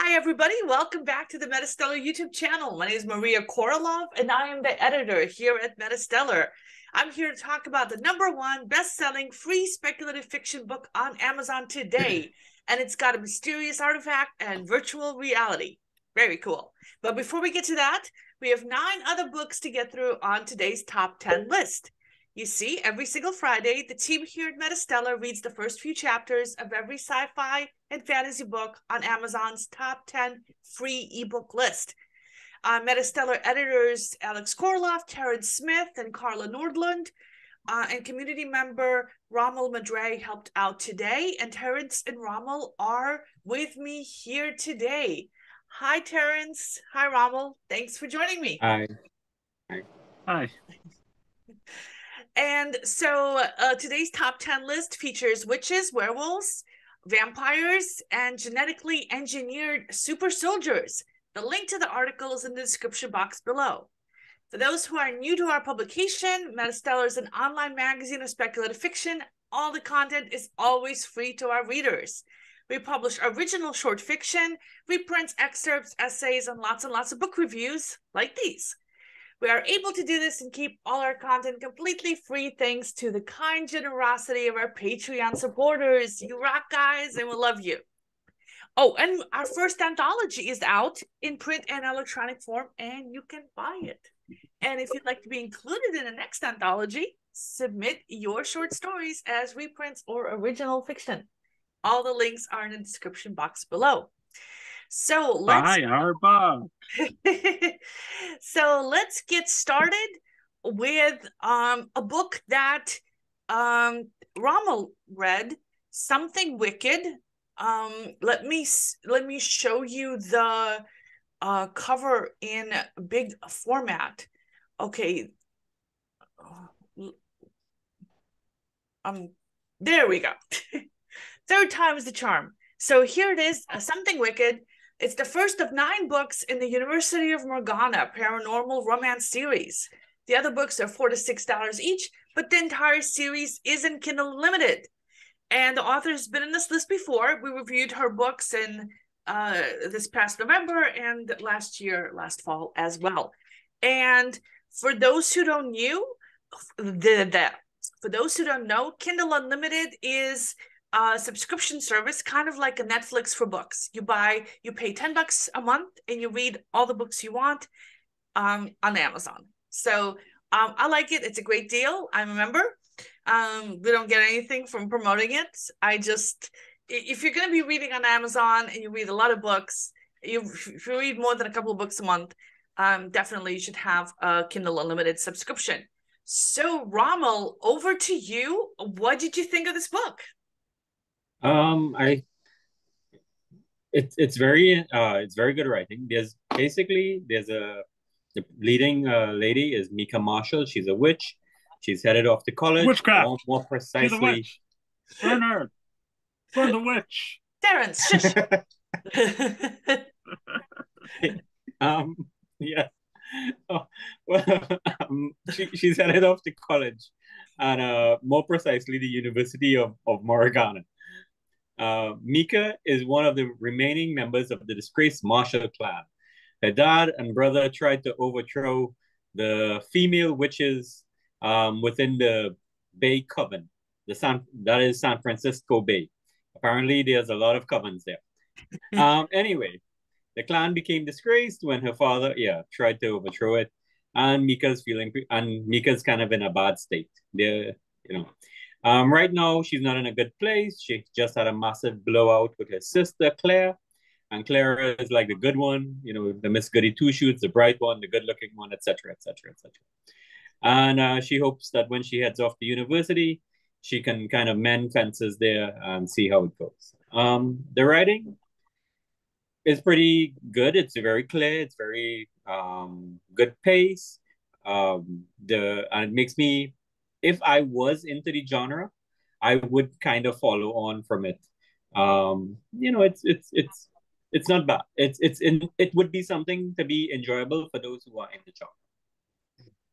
Hi, everybody. Welcome back to the MetaStellar YouTube channel. My name is Maria KOROLOV, and I am the editor here at MetaStellar. I'm here to talk about the #1 best-selling free speculative fiction book on Amazon today, and it's got a mysterious artifact and virtual reality. Very cool. But before we get to that, we have 9 other books to get through on today's top 10 list. You see, every single Friday, the team here at MetaStellar reads the first few chapters of every sci-fi and fantasy book on Amazon's top 10 free ebook list. MetaStellar editors Alex Korloff, Terrence Smith, and Carla Nordlund, and community member ROMEL MADRAY helped out today, and Terrence and ROMEL are with me here today. Hi, Terrence. Hi, ROMEL. Thanks for joining me. Hi. Hi. And so today's top 10 list features witches, werewolves, vampires, and genetically engineered super soldiers. The link to the article is in the description box below. For those who are new to our publication, MetaStellar is an online magazine of speculative fiction. All the content is always free to our readers. We publish original short fiction, reprints, excerpts, essays, and lots of book reviews like these. We are able to do this and keep all our content completely free thanks to the kind generosity of our Patreon supporters. You rock, guys, and we love you. Oh, and our first anthology is out in print and electronic form, and you can buy it. And if you'd like to be included in the next anthology, submit your short stories as reprints or original fiction. All the links are in the description box below. So let's So let's get started with a book that ROMEL read, Something Wicked. Let me show you the cover in big format. Okay. There we go. Third time's the charm. So here it is, Something Wicked. It's the first of 9 books in the University of Morgana paranormal romance series. The other books are $4 to $6 each, but the entire series is in Kindle Unlimited. And the author has been in this list before. We reviewed her books in this past November and last fall as well. And for those who don't know, Kindle Unlimited is a subscription service, kind of like a Netflix for books. You pay $10 a month, and you read all the books you want on Amazon. So I like it. It's a great deal. I'm a member. We don't get anything from promoting it. If you're going to be reading on Amazon and you read a lot of books, if you read more than a couple of books a month, definitely you should have a Kindle Unlimited subscription. So ROMEL, over to you. What did you think of this book? It's very good writing. The leading lady is Mika Marshall. She's a witch. She's headed off to college. Witchcraft. More precisely, she's a witch. Burn the witch. Terrence, shush. Yeah. Oh, well, she's headed off to college, and more precisely, the University of Morgana. Mika is one of the remaining members of the disgraced Marshall clan. Her dad and brother tried to overthrow the female witches within the Bay Coven, that is San Francisco Bay. Apparently, there's a lot of covens there. Anyway, the clan became disgraced when her father, tried to overthrow it, and Mika's kind of in a bad state. Right now, she's not in a good place. She just had a massive blowout with her sister, Claire. And Claire is like the good one, the Miss Goody Two-Shoes, the bright one, the good-looking one, etc., etc., etc. And she hopes that when she heads off to university, she can kind of mend fences there and see how it goes. The writing is pretty good. It's very clear. It's very good pace. And it makes me, if I was into the genre, I would kind of follow on from it. It's not bad. It would be something to be enjoyable for those who are in the genre.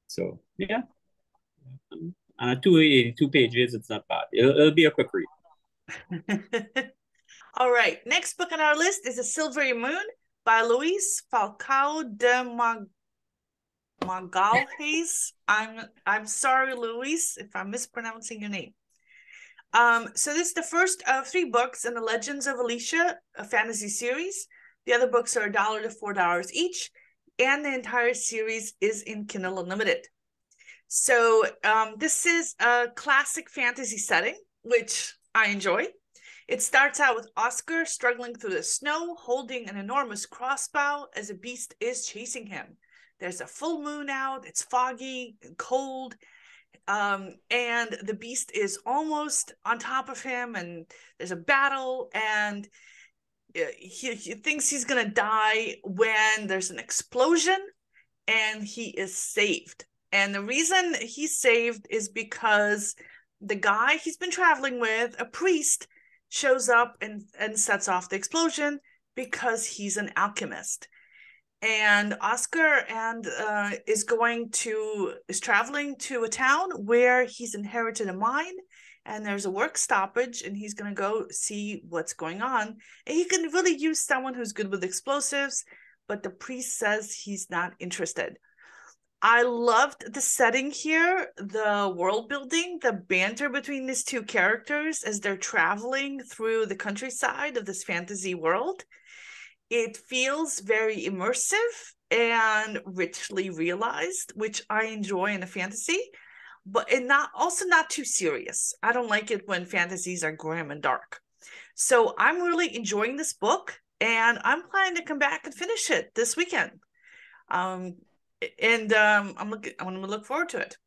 So yeah, 282 pages. It's not bad. It'll be a quick read. All right, next book on our list is A Silvery Moon by Luís Falcão de Magalhães. I'm sorry, Luís, if I'm mispronouncing your name. So this is the first of 3 books in the Legends of Alicia, a fantasy series. The other books are $1 to $4 each, and the entire series is in Kindle Unlimited. So this is a classic fantasy setting, which I enjoy. It starts out with Oscar struggling through the snow, holding an enormous crossbow as a beast is chasing him. There's a full moon out, it's foggy and cold, and the beast is almost on top of him, and there's a battle, and he thinks he's gonna die when there's an explosion, and he is saved. And the reason he's saved is because the guy he's been traveling with, a priest, shows up and sets off the explosion because he's an alchemist. And Oscar is traveling to a town where he's inherited a mine, and there's a work stoppage, and he's going to go see what's going on. And he can really use someone who's good with explosives, but the priest says he's not interested. I loved the setting here, the world building, the banter between these 2 characters as they're traveling through the countryside of this fantasy world. It feels very immersive and richly realized, which I enjoy in a fantasy, but not too serious. I don't like it when fantasies are grim and dark. So I'm really enjoying this book, and I'm planning to come back and finish it this weekend. I'm gonna look forward to it.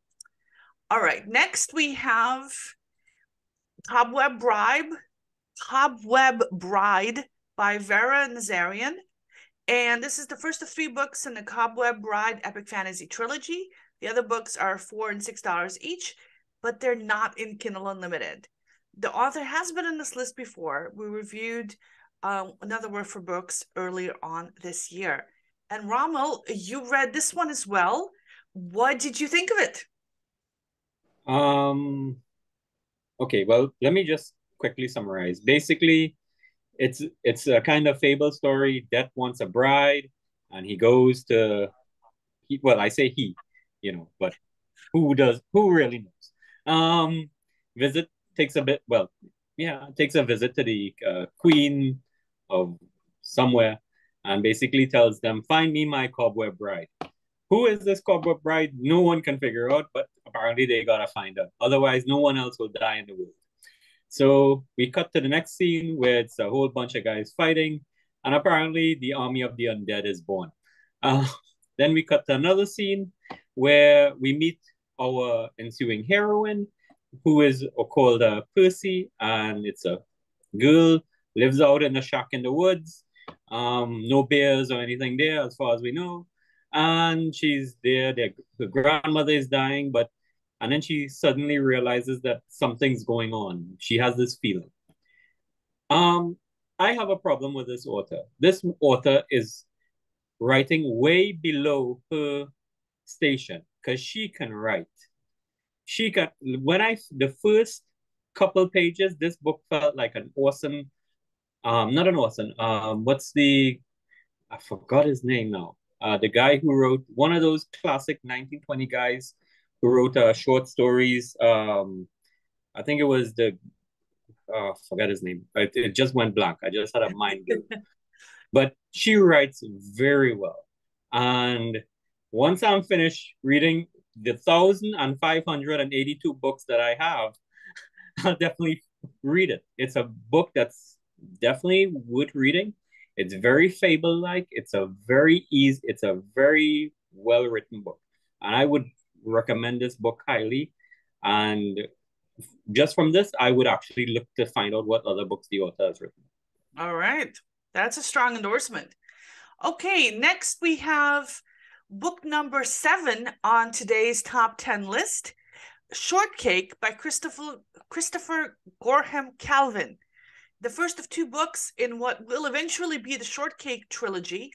All right, next we have COBWEB Bride by Vera and Nazarian. And this is the first of 3 books in the COBWEB Bride Epic Fantasy Trilogy. The other books are $4 and $6 each, but they're not in Kindle Unlimited. The author has been on this list before. We reviewed Another Word for Books earlier on this year. And ROMEL, you read this one as well. What did you think of it? Okay, well, let me just quickly summarize. Basically, it's a kind of fable story. Death wants a bride, and he goes to I say he, but who really knows? Takes a visit to the queen of somewhere, and basically tells them, find me my cobweb bride. Who is this cobweb bride? No one can figure out, but apparently they gotta find her. Otherwise, no one else will die in the world. So we cut to the next scene where it's a whole bunch of guys fighting, and apparently the army of the undead is born. Then we cut to another scene where we meet our ensuing heroine, who is called Percy, and it's a girl, lives out in a shack in the woods. No bears or anything there as far as we know. And she's there, her grandmother is dying, and then she suddenly realizes that something's going on. She has this feeling. I have a problem with this author. This author is writing way below her station because she can write. The first couple pages, this book felt like an awesome, not an awesome, I forgot his name now. The guy who wrote one of those classic 1920 guys who wrote short stories. I think it was forgot his name. It just went blank. I just had a mind blow. But she writes very well. And once I'm finished reading the 1,582 books that I have, I'll definitely read it. It's a book that's definitely worth reading. It's very fable-like. It's a very well-written book. And I would recommend this book highly. And just from this, I would actually look to find out what other books the author has written. All right. That's a strong endorsement. Okay, next we have book number 7 on today's top 10 list, Shortcake by Christopher Gorham Calvin. The first of 2 books in what will eventually be the Shortcake trilogy,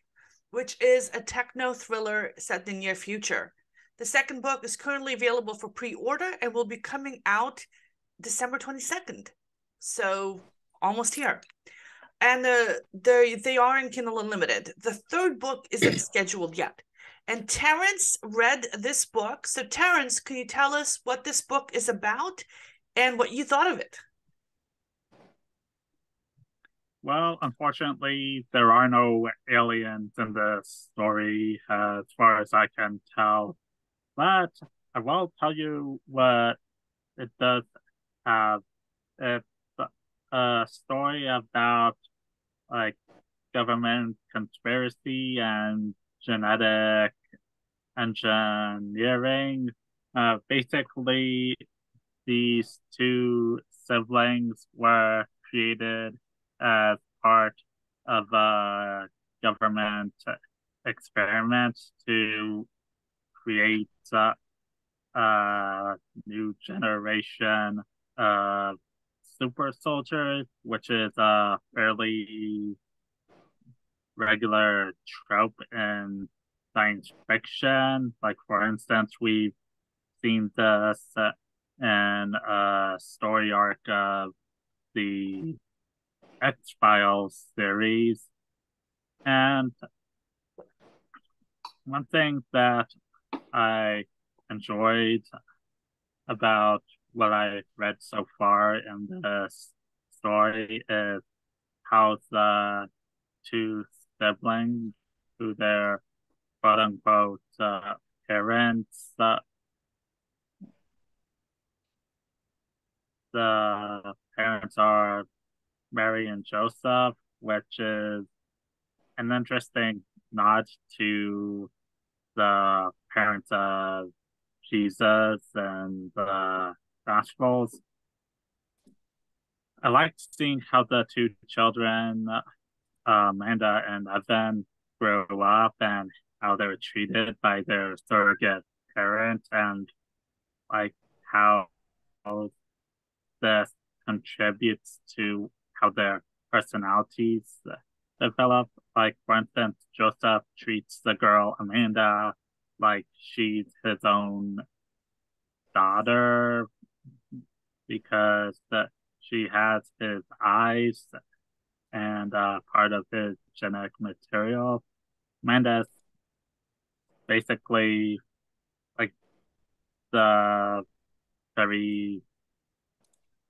which is a techno thriller set in the near future. The second book is currently available for pre-order and will be coming out December 22nd. So almost here. and they are in Kindle Unlimited. The third book isn't scheduled yet. And Terrence read this book. So Terrence, can you tell us what this book is about and what you thought of it? Well, unfortunately, there are no aliens in the story, as far as I can tell. But I will tell you what it does have. It's a story about like government conspiracy and genetic engineering. Basically, these two siblings were created as part of a government experiment to create a new generation of super soldiers, which is a fairly regular trope in science fiction. Like, for instance, we've seen this in a story arc of the X-Files series. And one thing that I enjoyed about what I read so far in this story is how the two siblings, who they're quote-unquote parents, the parents are Mary and Joseph, which is an interesting nod to the parents of Jesus and the Gospels. I liked seeing how the two children, Amanda and Evan, grew up and how they were treated by their surrogate parent, and like how this contributes to how their personalities develop. Like, for instance, Joseph treats the girl Amanda like she's his own daughter because she has his eyes and part of his genetic material. Amanda's basically like the very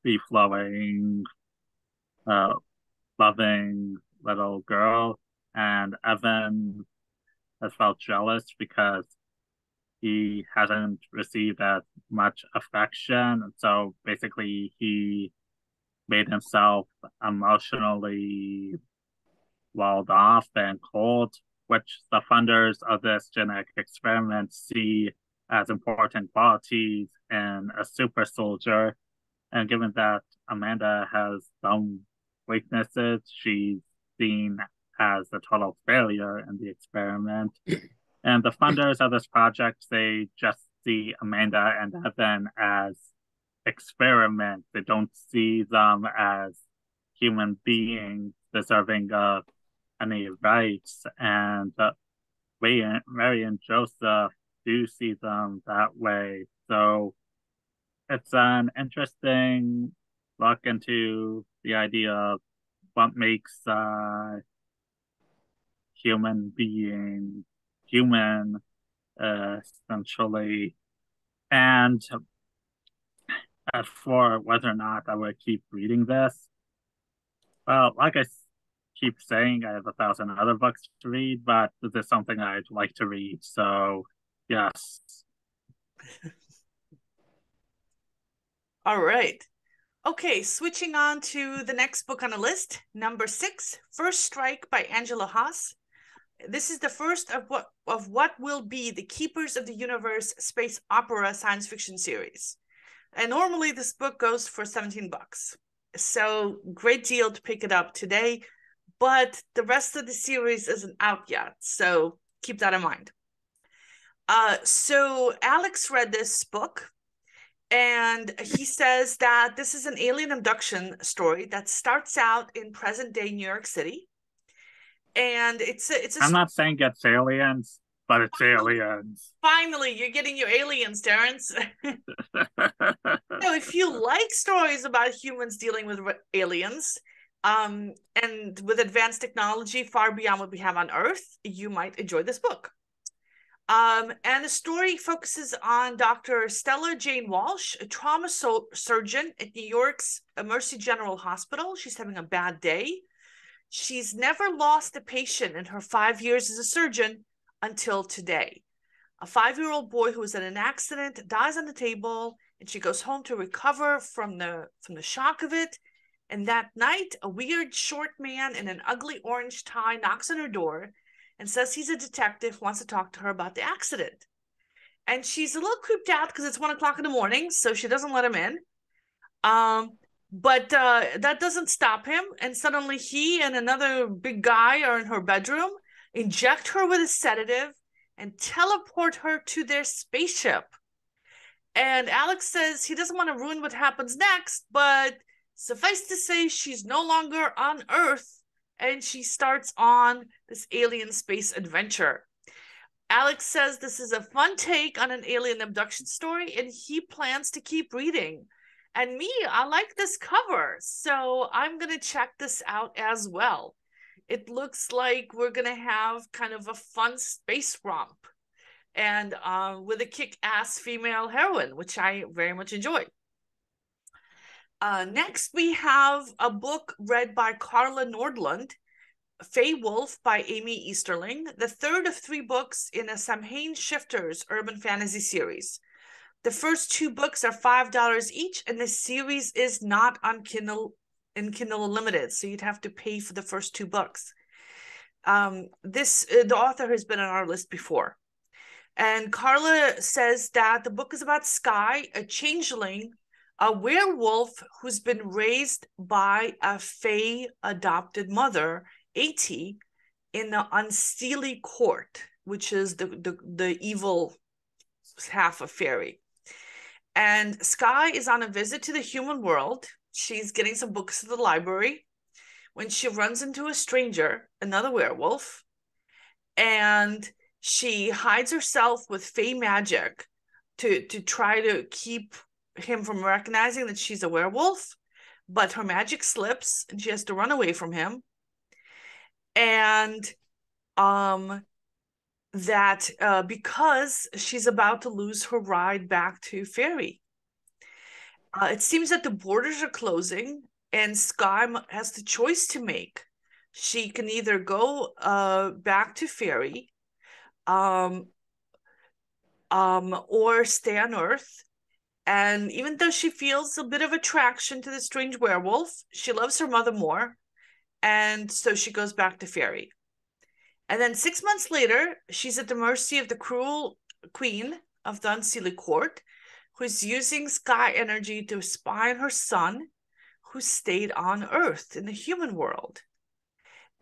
free-flowing, loving little girl, and Evan has felt jealous because he hasn't received as much affection, and so basically he made himself emotionally walled off and cold, which the funders of this genetic experiment see as important qualities in a super soldier. And given that Amanda has some weaknesses, she's seen as a total failure in the experiment. And the funders of this project, they just see Amanda and Evan as experiments. They don't see them as human beings deserving of any rights. And Mary and Joseph do see them that way. So it's an interesting look into the idea of what makes human being human, essentially. And as for whether or not I would keep reading this, well, like I keep saying, I have 1,000 other books to read, but this is something I'd like to read. So, yes. All right. Okay, switching on to the next book on the list, number 6, First Strike by Angela Haas. This is the first of what will be the Keepers of the Universe space opera science fiction series. And normally this book goes for $17. So great deal to pick it up today, but the rest of the series isn't out yet, so keep that in mind. So Alex read this book, and he says that this is an alien abduction story that starts out in present-day New York City. And it's a I'm not saying it's aliens, but it's aliens. Finally, you're getting your aliens, Terrence. So if you like stories about humans dealing with aliens, And with advanced technology far beyond what we have on Earth, you might enjoy this book. And the story focuses on Dr. Stella Jane Walsh, a trauma surgeon at New York's Mercy General Hospital. She's having a bad day. She's never lost a patient in her 5 years as a surgeon until today. A 5-year-old boy who was in an accident dies on the table, and she goes home to recover from the shock of it. And that night, a weird short man in an ugly orange tie knocks on her door and says he's a detective, wants to talk to her about the accident. And she's a little creeped out because it's 1 o'clock in the morning, so she doesn't let him in. But that doesn't stop him. And suddenly he and another big guy are in her bedroom, inject her with a sedative, and teleport her to their spaceship. And Alex says he doesn't want to ruin what happens next, but suffice to say, she's no longer on Earth, and she starts on this alien space adventure. Alex says this is a fun take on an alien abduction story, and he plans to keep reading. And me, I like this cover, so I'm going to check this out as well. It looks like we're going to have kind of a fun space romp, and with a kick-ass female heroine, which I very much enjoy. Next, we have a book read by Carla Nordlund, Fey Wolf by Aimee Easterling, the third of 3 books in a Samhain Shifters urban fantasy series. The first 2 books are $5 each, and the series is not on Kindle Unlimited, so you'd have to pay for the first 2 books. The author has been on our list before. And Carla says that the book is about Sky, a changeling, a werewolf who's been raised by a Fey adopted mother, Aimee, in the Unsteely Court, which is the evil half of fairy. And Sky is on a visit to the human world. She's getting some books at the library when she runs into a stranger, another werewolf, and she hides herself with Fey magic to try to keep him from recognizing that she's a werewolf, but her magic slips and she has to run away from him. And because she's about to lose her ride back to Fairy. It seems that the borders are closing and Sky has the choice to make. She can either go back to Fairy or stay on Earth. And even though she feels a bit of attraction to the strange werewolf, she loves her mother more. And so she goes back to Fairy. And then 6 months later, she's at the mercy of the cruel queen of the Unsteely Court, who's using Sky energy to spy on her son, who stayed on Earth in the human world.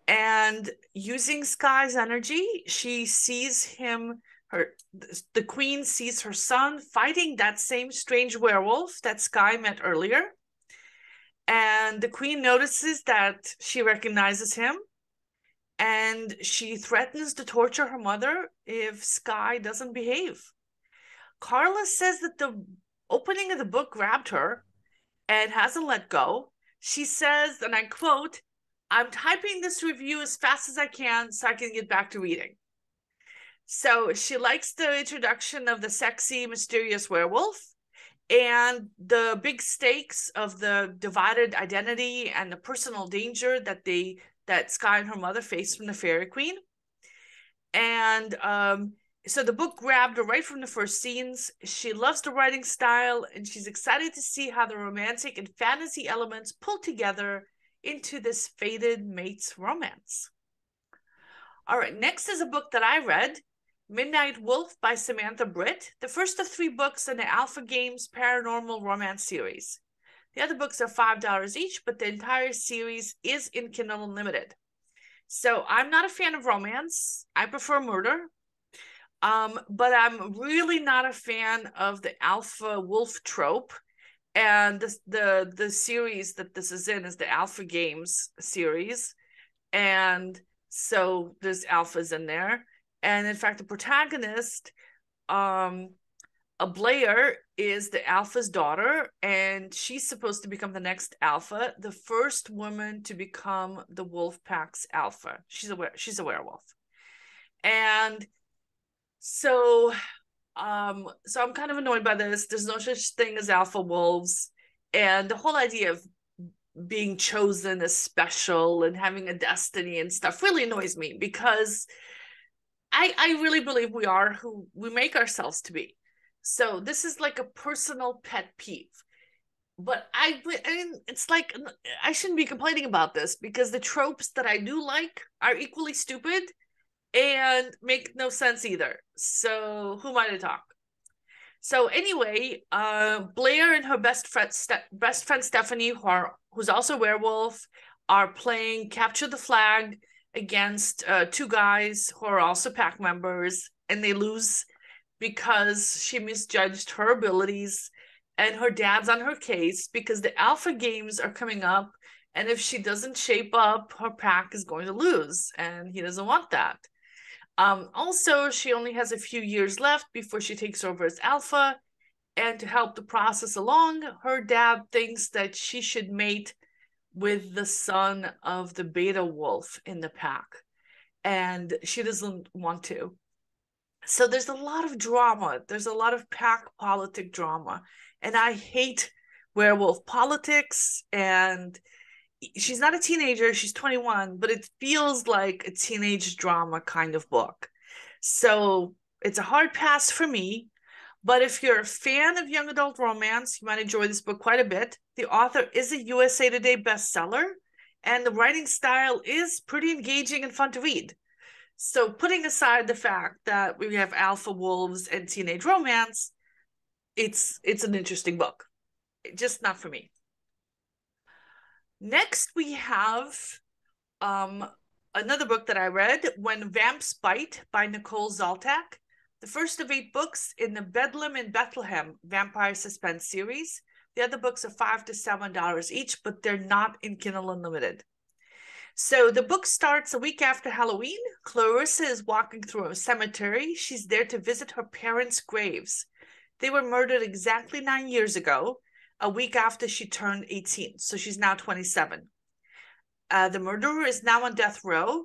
And using Sky's energy, she sees the queen sees her son fighting that same strange werewolf that Sky met earlier. And the queen notices that she recognizes him, and she threatens to torture her mother if Sky doesn't behave. Carla says that the opening of the book grabbed her and hasn't let go. She says, and I quote, "I'm typing this review as fast as I can so I can get back to reading." So she likes the introduction of the sexy, mysterious werewolf and the big stakes of the divided identity and the personal danger that Sky and her mother face from the Fairy Queen. And so the book grabbed her right from the first scenes. She loves the writing style, and she's excited to see how the romantic and fantasy elements pull together into this fated mates romance. All right, next is a book that I read, Midnight Wolf by Samantha Britt, the first of 3 books in the Alpha Games paranormal romance series. The other books are $5 each, but the entire series is in Kindle Unlimited. So I'm not a fan of romance. I prefer murder. But I'm really not a fan of the alpha wolf trope. And the series that this is in is the Alpha Games series. And so there's alphas in there. And in fact, the protagonist Blair is the alpha's daughter, and she's supposed to become the next alpha, the first woman to become the wolf pack's alpha. She's a werewolf. And so I'm kind of annoyed by this. There's no such thing as alpha wolves, and the whole idea of being chosen as special and having a destiny and stuff really annoys me, because I really believe we are who we make ourselves to be. So this is like a personal pet peeve. But I mean, it's like, I shouldn't be complaining about this, because the tropes that I do like are equally stupid and make no sense either. So who am I to talk? So anyway, Blair and her best friend Stephanie, who's also a werewolf, are playing Capture the Flag against two guys who are also pack members, and they lose because she misjudged her abilities, and her dad's on her case because the alpha games are coming up, and if she doesn't shape up, her pack is going to lose, and he doesn't want that. Also, she only has a few years left before she takes over as alpha, and to help the process along, her dad thinks that she should mate with the son of the beta wolf in the pack, and she doesn't want to. So there's a lot of drama. There's a lot of pack politic drama, and I hate werewolf politics. And she's not a teenager, she's 21, but it feels like a teenage drama kind of book. So it's a hard pass for me. But if you're a fan of young adult romance, you might enjoy this book quite a bit. The author is a USA Today bestseller, and the writing style is pretty engaging and fun to read. So putting aside the fact that we have alpha wolves and teenage romance, it's an interesting book. Just not for me. Next, we have another book that I read, When Vamps Bite by Nicole Zoltack. The first of 8 books in the Bedlam in Bethlehem vampire suspense series. The other books are $5 to $7 each, but they're not in Kindle Unlimited. So the book starts a week after Halloween. Clarissa is walking through a cemetery. She's there to visit her parents' graves. They were murdered exactly 9 years ago, a week after she turned 18. So she's now 27. The murderer is now on death row,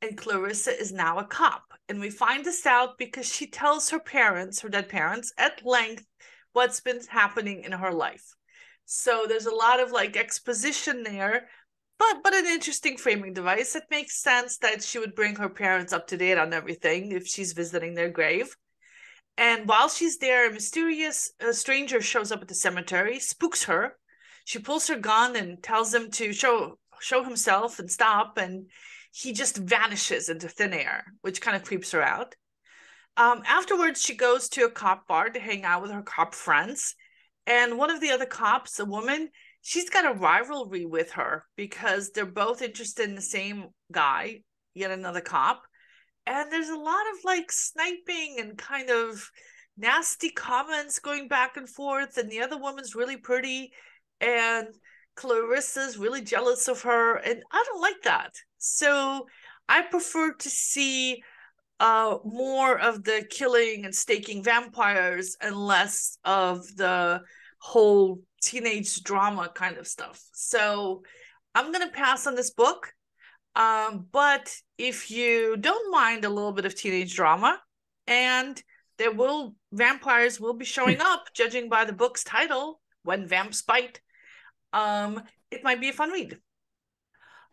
and Clarissa is now a cop. And we find this out because she tells her parents, her dead parents, at length what's been happening in her life. So there's a lot of like exposition there, but an interesting framing device. It makes sense that she would bring her parents up to date on everything if she's visiting their grave. And while she's there, a mysterious stranger shows up at the cemetery, spooks her. She pulls her gun and tells him to show himself and stop, and he just vanishes into thin air, which kind of creeps her out. Afterwards, she goes to a cop bar to hang out with her cop friends. And one of the other cops, a woman, she's got a rivalry with her because they're both interested in the same guy, yet another cop. And there's a lot of like sniping and kind of nasty comments going back and forth. And the other woman's really pretty, and Clarissa's really jealous of her. And I don't like that. So I prefer to see more of the killing and staking vampires and less of the whole teenage drama kind of stuff. So I'm going to pass on this book. But if you don't mind a little bit of teenage drama, and vampires will be showing up, judging by the book's title, When Vamps Bite, it might be a fun read.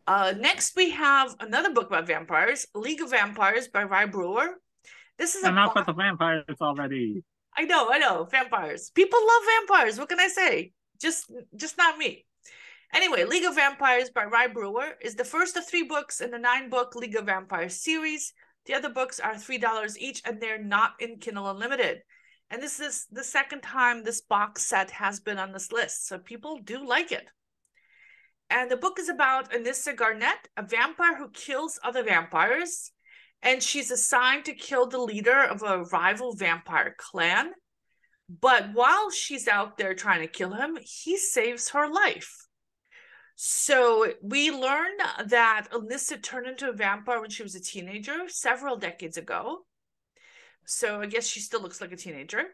Next, we have another book about vampires, League of Vampires by Brewer. This is enough with the vampires already. I know, vampires. People love vampires. What can I say? Just not me. Anyway, League of Vampires by Brewer is the first of 3 books in the 9-book League of Vampires series. The other books are $3 each, and they're not in Kindle Unlimited. And this is the second time this box set has been on this list, so people do like it. And the book is about Anissa Garnett, a vampire who kills other vampires, and she's assigned to kill the leader of a rival vampire clan. But while she's out there trying to kill him, he saves her life. So we learn that Anissa turned into a vampire when she was a teenager, several decades ago. So I guess she still looks like a teenager.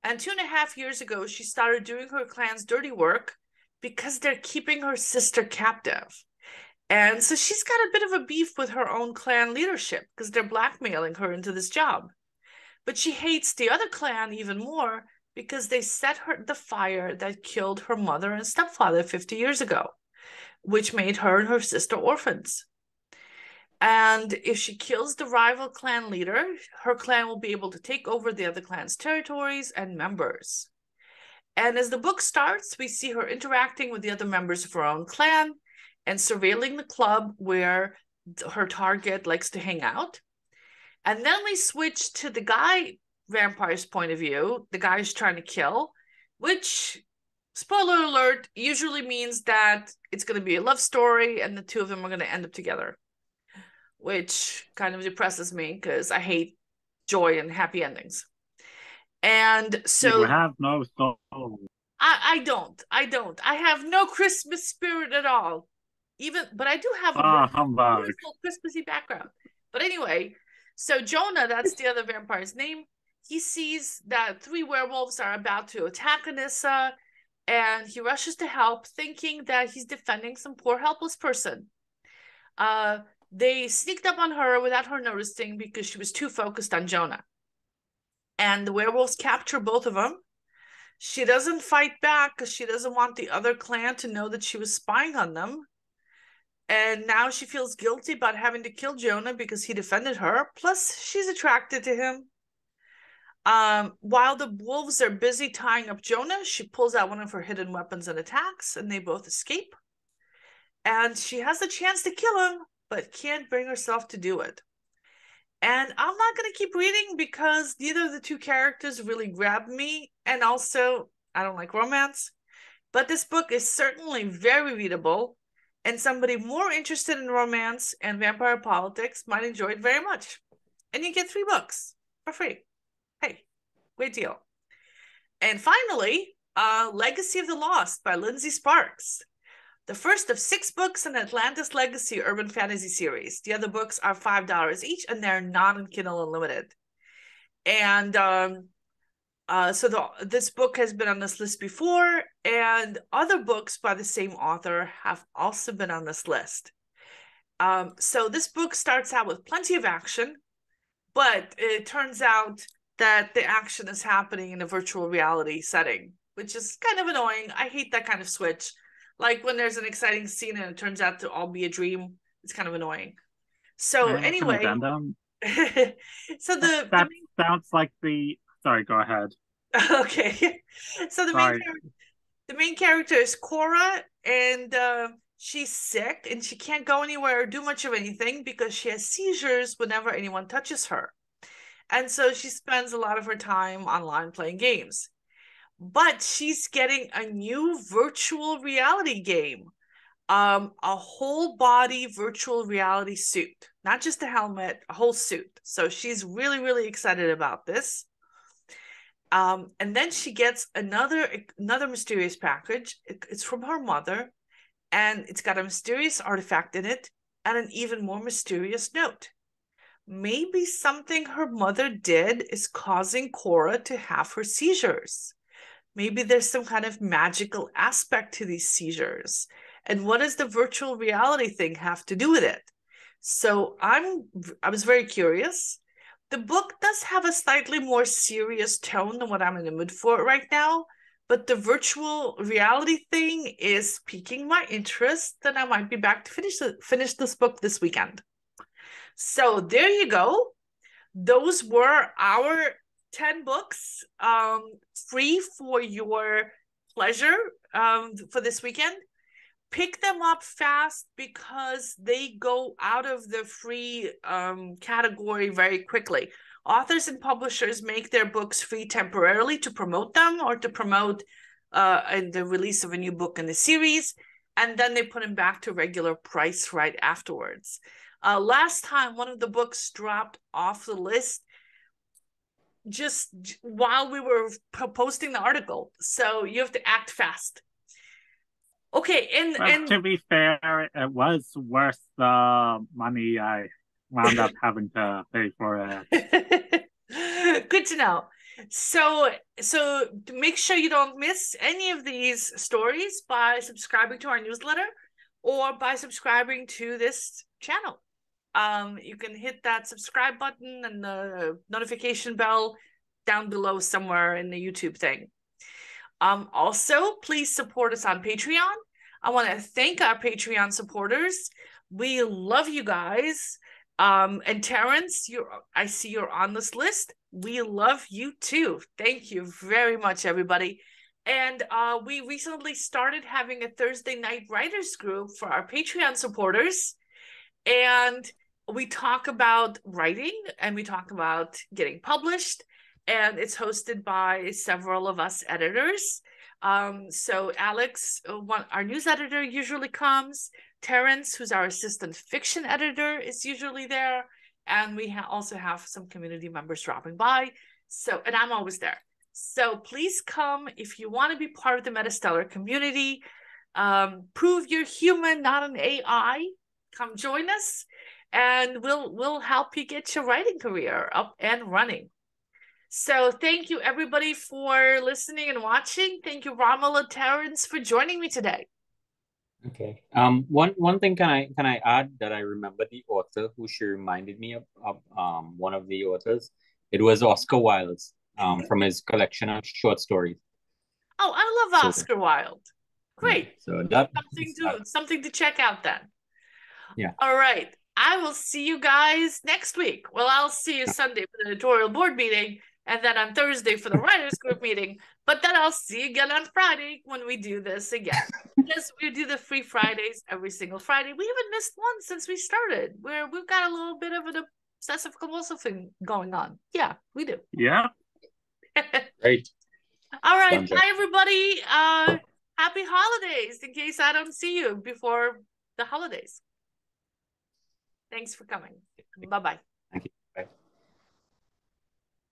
And 2.5 years ago, she started doing her clan's dirty work because they're keeping her sister captive. And so she's got a bit of a beef with her own clan leadership because they're blackmailing her into this job. But she hates the other clan even more because they set her the fire that killed her mother and stepfather 50 years ago, which made her and her sister orphans. And if she kills the rival clan leader, her clan will be able to take over the other clan's territories and members. And as the book starts, we see her interacting with the other members of her own clan and surveilling the club where her target likes to hang out. And then we switch to the guy vampire's point of view, the guy who's trying to kill, which, spoiler alert, usually means that it's going to be a love story and the two of them are going to end up together, which kind of depresses me because I hate joy and happy endings. And so you have no soul. I don't. I have no Christmas spirit at all. But I do have a beautiful Christmassy background. But anyway, so Jonah, that's the other vampire's name, he sees that 3 werewolves are about to attack Anissa, and he rushes to help, thinking that he's defending some poor helpless person. They sneaked up on her without her noticing because she was too focused on Jonah. And the werewolves capture both of them. She doesn't fight back because she doesn't want the other clan to know that she was spying on them. And now she feels guilty about having to kill Jonah because he defended her. Plus, she's attracted to him. While the wolves are busy tying up Jonah, she pulls out one of her hidden weapons and attacks, and they both escape. And she has the chance to kill him, but can't bring herself to do it. And I'm not going to keep reading because neither of the two characters really grabbed me. And also, I don't like romance. But this book is certainly very readable. And somebody more interested in romance and vampire politics might enjoy it very much. And you get 3 books for free. Hey, great deal. And finally, Legacy of the Lost by Lindsey Sparks. The first of 6 books in Atlantis Legacy urban fantasy series. The other books are $5 each, and they're not in Kindle Unlimited. And this book has been on this list before, and other books by the same author have also been on this list. So this book starts out with plenty of action, but it turns out that the action is happening in a virtual reality setting, which is kind of annoying. I hate that kind of switch. Like when there's an exciting scene and it turns out to all be a dream, it's kind of annoying. So anyway, so that sounds like the. Sorry, go ahead. Okay, so the main character is Cora, and she's sick and she can't go anywhere or do much of anything because she has seizures whenever anyone touches her, and so she spends a lot of her time online playing games. But she's getting a new virtual reality game, a whole body virtual reality suit, not just a helmet, a whole suit. So she's really, really excited about this. And then she gets another mysterious package. It's from her mother, and it's got a mysterious artifact in it and an even more mysterious note. Maybe something her mother did is causing Cora to have her seizures. Maybe there's some kind of magical aspect to these seizures. And what does the virtual reality thing have to do with it? So I was very curious. The book does have a slightly more serious tone than what I'm in the mood for right now, but the reality thing is piquing my interest, and I might be back to finish this book this weekend. So there you go. Those were our 10 books, free for your pleasure for this weekend. Pick them up fast because they go out of the free category very quickly. Authors and publishers make their books free temporarily to promote them or to promote the release of a new book in the series, and then they put them back to regular price right afterwards. Last time, one of the books dropped off the list just while we were posting the article, so you have to act fast. Okay, and to be fair, it was worth the money I wound up having to pay for it. Good to know. So make sure you don't miss any of these stories by subscribing to our newsletter or by subscribing to this channel. You can hit that subscribe button and the notification bell down below somewhere in the YouTube thing. Also, please support us on Patreon. I want to thank our Patreon supporters. We love you guys. And Terrence, I see you're on this list. We love you too. Thank you very much, everybody. And we recently started having a Thursday night writers group for our Patreon supporters. And we talk about writing and we talk about getting published. And it's hosted by several of us editors. So Alex, our news editor, usually comes. Terrence, who's our assistant fiction editor, is usually there. And we also have some community members dropping by. So, and I'm always there. So please come if you want to be part of the MetaStellar community. Prove you're human, not an AI. Come join us, and we'll help you get your writing career up and running. So thank you everybody for listening and watching. Thank you, ROMEL and Terrence, for joining me today. Okay. One thing can I add that I remember the author who she reminded me of one of the authors. It was Oscar Wilde from his collection of short stories. Oh, I love Oscar Wilde. Great. So that something to check out then. Yeah. All right. I will see you guys next week. Well, I'll see you Sunday for the editorial board meeting, and then on Thursday for the writers group meeting. But then I'll see you again on Friday when we do this again. Because we do the free Fridays every single Friday. We haven't missed one since we started. We've got a little bit of an obsessive compulsive thing going on. Yeah, we do. Yeah. Great. All right. Bye, everybody. Happy holidays in case I don't see you before the holidays. Thanks for coming. Bye-bye. Thank you.